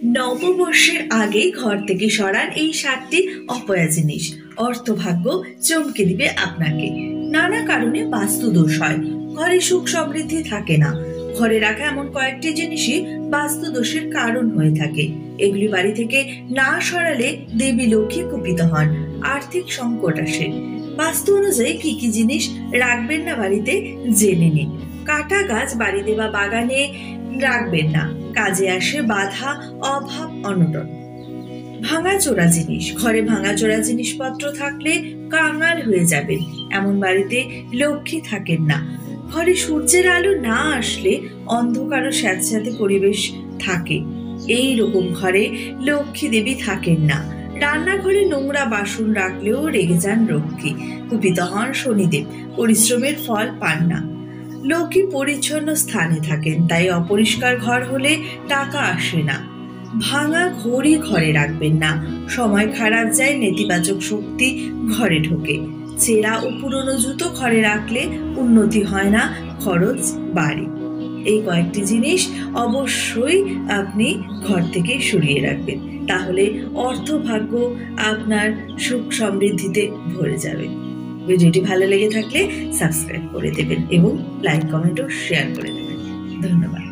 নববর্ষের আগে ঘর থেকে সরান এই 7টি অপয়া জিনিস। অর্থভাগ্য চমকে দিবে আপনাকে। নানা কারণে বাস্তু দোষ হয়, ঘরে সুখ সমৃদ্ধি থাকে না। ঘরে রাখা এমন কয়েকটি জিনিসই বাস্তু দোষের কারণ হয়ে থাকে। এগুলি বাড়ি থেকে না সরালে দেবী লক্ষ্মী কুপিত হন, আর্থিক সংকট আসে। বাস্তু অনুযায়ী কি কি জিনিস রাখবেন না বাড়িতে জেনে নিন। কাটা গাছ বাড়িতে বা বাগানে রাখবেন না, কাজে আসে বাধা, অভাব, অনটন। ভাঙাচোরা জিনিস, ঘরে ভাঙাচোরা জিনিসপত্র থাকলে কাঙাল হয়ে যাবেন, এমন বাড়িতে লক্ষ্মী থাকেন না। ঘরে সূর্যের আলো না আসলে অন্ধকার ও স্যাঁতস্যাঁতে পরিবেশ থাকে, এই রকম ঘরে লক্ষ্মী দেবী থাকেন না। রান্নাঘরে নোংরা বাসন রাখলেও রেগে যান লক্ষ্মী, কুপিত হন শনিদেব, পরিশ্রমের ফল পান না। লক্ষ্মী পরিচ্ছন্ন স্থানে থাকেন, তাই অপরিষ্কার ঘর হলে টাকা আসে না। ভাঙা ঘড়ি ঘরে রাখবেন না, সময় খারাপ যায়, নেতিবাচক শক্তি ঘরে ঢোকে। ছেঁড়া ও পুরনো জুতো ঘরে রাখলে উন্নতি হয় না, খরচ বাড়ে। এই কয়েকটি জিনিস অবশ্যই আপনি ঘর থেকে সরিয়ে রাখবেন, তাহলে অর্থভাগ্য আপনার সুখ সমৃদ্ধিতে ভরে যাবে। ভিডিওটি ভালো লেগে থাকলে সাবস্ক্রাইব করে দেবেন এবং লাইক, কমেন্ট ও শেয়ার করে দেবেন। ধন্যবাদ।